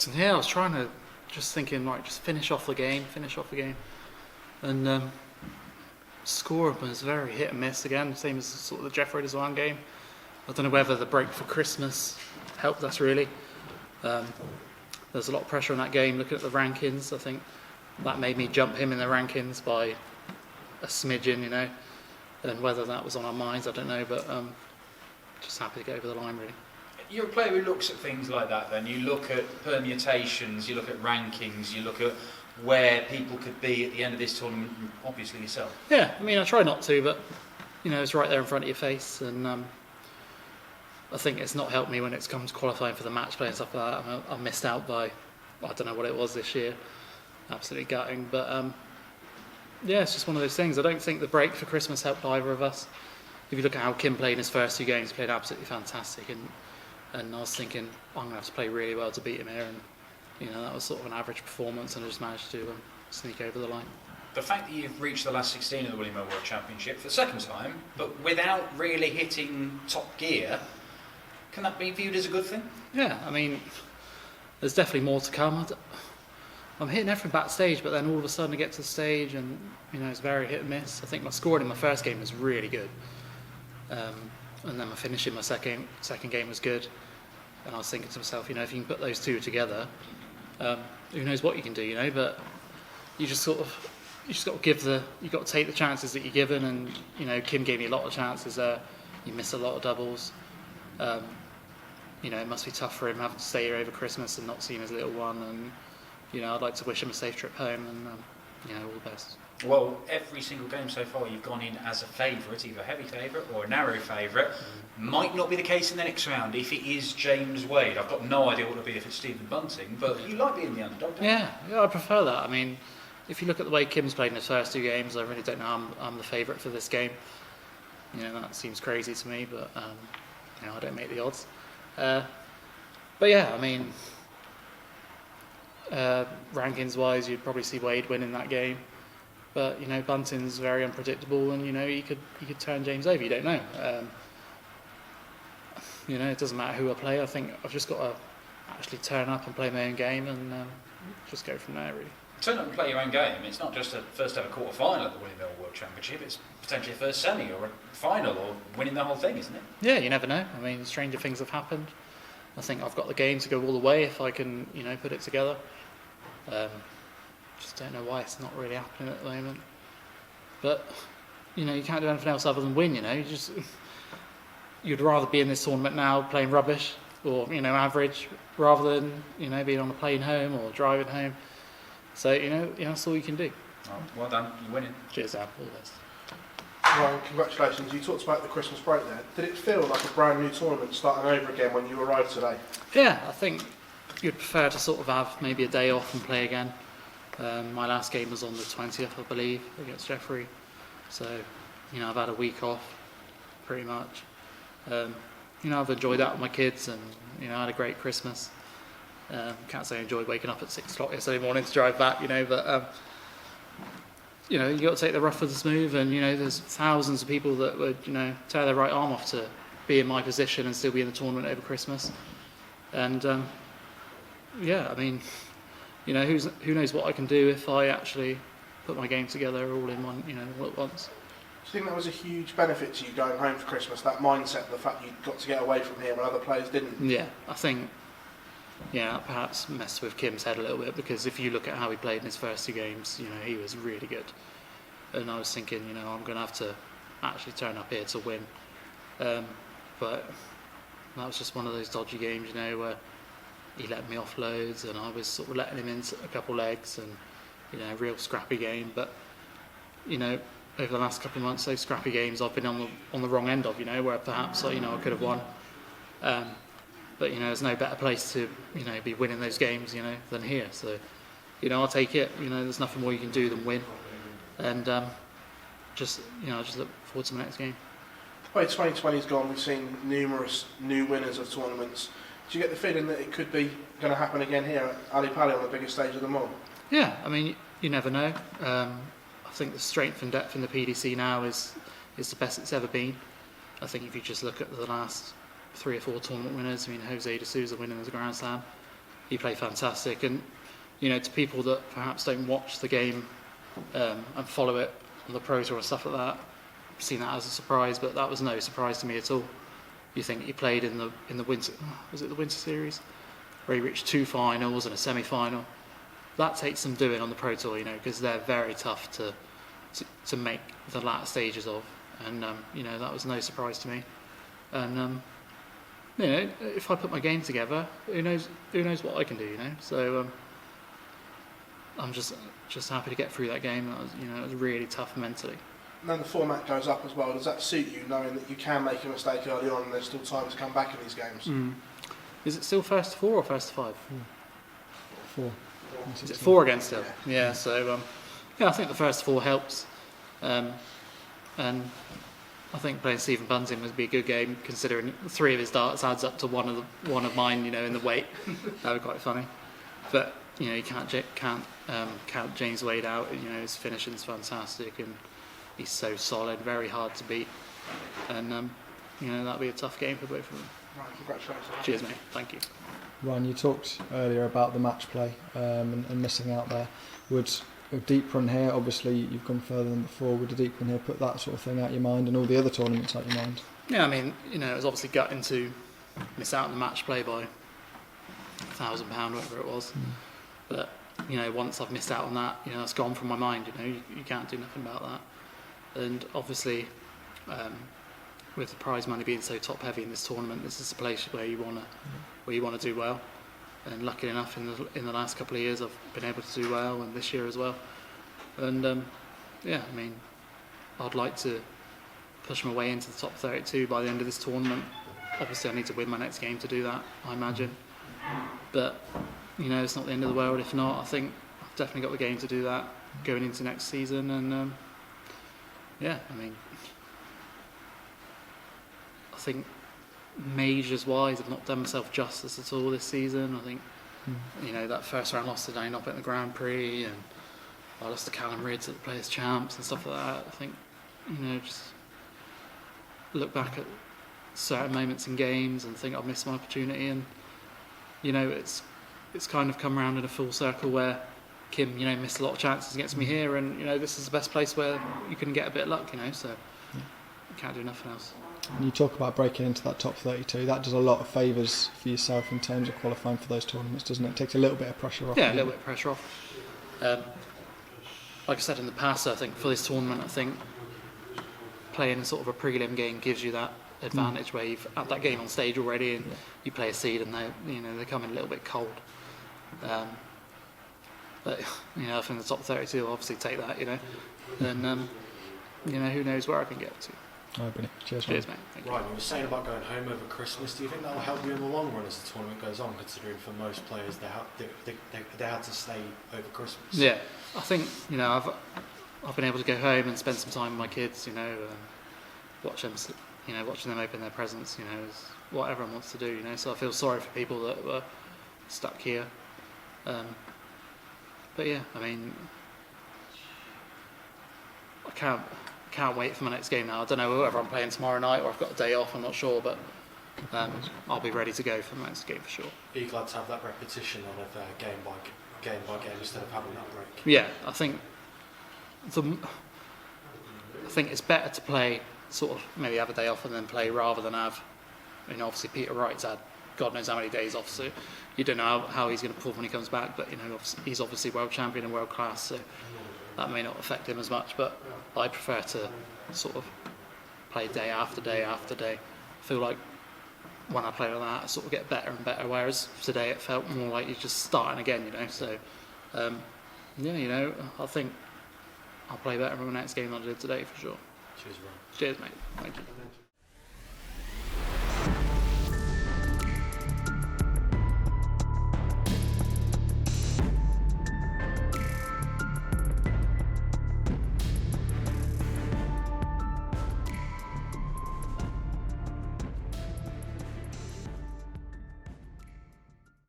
Yeah, I was trying to, just thinking, right, just finish off the game, and score was very hit and miss again, same as sort of the Jeff Raiders 1 game. I don't know whether the break for Christmas helped us really. There's a lot of pressure on that game. Looking at the rankings, I think that made me jump him in the rankings by a smidgen, you know. And whether that was on our minds, I don't know, but just happy to get over the line really. You're a player who looks at things like that then. You look at permutations, you look at rankings, you look at where people could be at the end of this tournament, obviously yourself. Yeah, I mean, I try not to, but, you know, it's right there in front of your face, and I think it's not helped me when it's come to qualifying for the match play and stuff like that. I missed out by, I don't know what it was this year, absolutely gutting, but yeah, it's just one of those things. I don't think the break for Christmas helped either of us. If you look at how Kim played in his first 2 games, he played absolutely fantastic, and I was thinking, I'm going to have to play really well to beat him here, and you know, that was sort of an average performance, and I just managed to sneak over the line. The fact that you've reached the last 16 of the Winmau World Championship for the second time, but without really hitting top gear, can that be viewed as a good thing? Yeah, I mean, there's definitely more to come. I'm hitting everything backstage, but then all of a sudden I get to the stage and, you know, it's very hit and miss. I think my scoring in my first game was really good. And then my finish in my second game was good. And I was thinking to myself, you know, if you can put those 2 together, who knows what you can do, you know, but you just got to take the chances that you're given, and, you know, Kim gave me a lot of chances there. He missed a lot of doubles. You know, it must be tough for him having to stay here over Christmas and not seeing his little one, and, you know, I'd like to wish him a safe trip home, and, you know, all the best. Well, every single game so far you've gone in as a favourite, either a heavy favourite or a narrow favourite. Might not be the case in the next round if it is James Wade. I've got no idea what it'll be if it's Stephen Bunting, but you like being the underdog, don't you? Yeah, I prefer that. I mean, if you look at the way Kim's played in his first 2 games, I really don't know I'm the favourite for this game. You know, that seems crazy to me, but, you know, I don't make the odds. But yeah, I mean, rankings-wise, you'd probably see Wade winning that game. But, you know, Bunting's very unpredictable, and, you know, he could turn James over. You don't know. You know, it doesn't matter who I play. I think I've just got to actually turn up and play my own game, and just go from there, really. Turn up and play your own game. It's not just a first ever quarter final at the Winmau World Championship. It's potentially a first semi or a final, or winning the whole thing, isn't it? Yeah, you never know. I mean, stranger things have happened. I think I've got the game to go all the way if I can, you know, put it together. Just don't know why it's not really happening at the moment. But, you know, you can't do anything else other than win, you know. You'd rather be in this tournament now playing rubbish or, you know, average, rather than, you know, being on a plane home or driving home. So, you know, that's all you can do. Oh, well done, you're winning. Cheers, Al. All the best. Ryan, congratulations. You talked about the Christmas break there. Did it feel like a brand new tournament starting over again when you arrived today? Yeah, I think you'd prefer to sort of have maybe a day off and play again. My last game was on the 20th, I believe, against Jeffrey. So, you know, I've had a week off, pretty much. You know, I've enjoyed that with my kids, and, you know, I had a great Christmas. Can't say I enjoyed waking up at 6 o'clock yesterday morning to drive back, you know, but, you know, you got to take the rough with the smooth, and, you know, there's thousands of people that would, you know, tear their right arm off to be in my position and still be in the tournament over Christmas. And, yeah, I mean, you know, who knows what I can do if I actually put my game together all in one, you know, all at once. Do you think that was a huge benefit to you going home for Christmas, that mindset, the fact you got to get away from here when other players didn't? Yeah, I think, yeah, perhaps messed with Kim's head a little bit, because if you look at how he played in his first 2 games, you know, he was really good. And I was thinking, you know, I'm going to have to actually turn up here to win. But that was just one of those dodgy games, you know, where he let me off loads and I was sort of letting him in a couple legs, and, you know, a real scrappy game. But, you know, over the last couple of months, those scrappy games I've been on the wrong end of, you know, where perhaps, you know, I could have won. But, you know, there's no better place to, you know, be winning those games, you know, than here. So, you know, I'll take it. You know, there's nothing more you can do than win. And just, you know, I just look forward to the next game. The way 2020's gone, we've seen numerous new winners of tournaments. Do you get the feeling that it could be going to happen again here at Ali Pali on the biggest stage of them all? Yeah, I mean, you never know. I think the strength and depth in the PDC now is the best it's ever been. I think if you just look at the last 3 or 4 tournament winners, I mean, Jose de Souza winning as a Grand Slam, he played fantastic. And to people that perhaps don't watch the game and follow it on the Pro Tour and stuff like that, seen that as a surprise, but that was no surprise to me at all. You think he played in the winter, was it the Winter Series, where he reached 2 finals and a semi-final. That takes some doing on the Pro Tour, because they're very tough to make the latter stages of, and that was no surprise to me. And if I put my game together, who knows what I can do, So I'm just happy to get through that game. That was, it was really tough mentally. And then the format goes up as well. Does that suit you, knowing that you can make a mistake early on and there's still time to come back in these games? Is it still first to 4 or first to 5? 4. Is it 4 again still? Yeah. So I think the first 4 helps, and I think playing Stephen Bunting would be a good game, considering 3 of his darts adds up to one of mine. In the weight, that would be quite funny. But you can't count James Wade out. His finishing's fantastic and he's so solid, very hard to beat, and that'll be a tough game for both of them. Right, congratulations. Cheers, mate. Thank you. Ryan, you talked earlier about the match play and missing out there. Would a deep run here, obviously you've gone further than before, would a deep run here put that sort of thing out of your mind and all the other tournaments out of your mind? Yeah, I mean, it was obviously gutting to miss out on the match play by £1,000, whatever it was. But once I've missed out on that, it's gone from my mind. You can't do nothing about that. And obviously, with the prize money being so top heavy in this tournament, this is a place where you want to do well. And lucky enough, in the last couple of years, I've been able to do well, and this year as well. And I'd like to push my way into the top 32 by the end of this tournament. Obviously, I need to win my next game to do that, I imagine. But it's not the end of the world if not. I think I've definitely got the game to do that going into next season. And I think majors wise, I've not done myself justice at all this season. I think that first round loss to Danny Noppert in the Grand Prix, and I lost to Callum Ridds at the Players Champs and stuff like that. I think just look back at certain moments in games and think I've missed my opportunity, and it's kind of come around in a full circle where Kim missed a lot of chances against me here, and this is the best place where you can get a bit of luck, so you can't do nothing else. And you talk about breaking into that top 32, that does a lot of favours for yourself in terms of qualifying for those tournaments, doesn't it? It takes a little bit of pressure off. Yeah, a little bit of pressure off. Like I said in the past, I think for this tournament, I think playing sort of a prelim game gives you that advantage where you've had that game on stage already and you play a seed and they come in a little bit cold. But I think the top 32 will obviously take that, and who knows where I can get to. Oh, brilliant. Cheers, mate. Thank you. Right, you were saying about going home over Christmas. Do you think that will help you in the long run as the tournament goes on, considering for most players they had to stay over Christmas? Yeah, I think I've been able to go home and spend some time with my kids. Watch them, watching them open their presents. Is what everyone wants to do. So I feel sorry for people that were stuck here. But yeah, I mean, I can't wait for my next game now. I don't know whether I'm playing tomorrow night or I've got a day off, I'm not sure, but I'll be ready to go for my next game for sure. Are you glad to have that repetition of game by game instead of having that break? Yeah, I think it's better to play sort of maybe have a day off and then play rather than have, obviously Peter Wright's had God knows how many days off, so you don't know how he's going to perform when he comes back, but he's obviously world champion and world class, so that may not affect him as much, but I prefer to sort of play day after day after day. I feel like when I play like that, I sort of get better and better, whereas today it felt more like you're just starting again, so I think I'll play better in my next game than I did today for sure. Cheers, Ron. Cheers, mate. Thank you.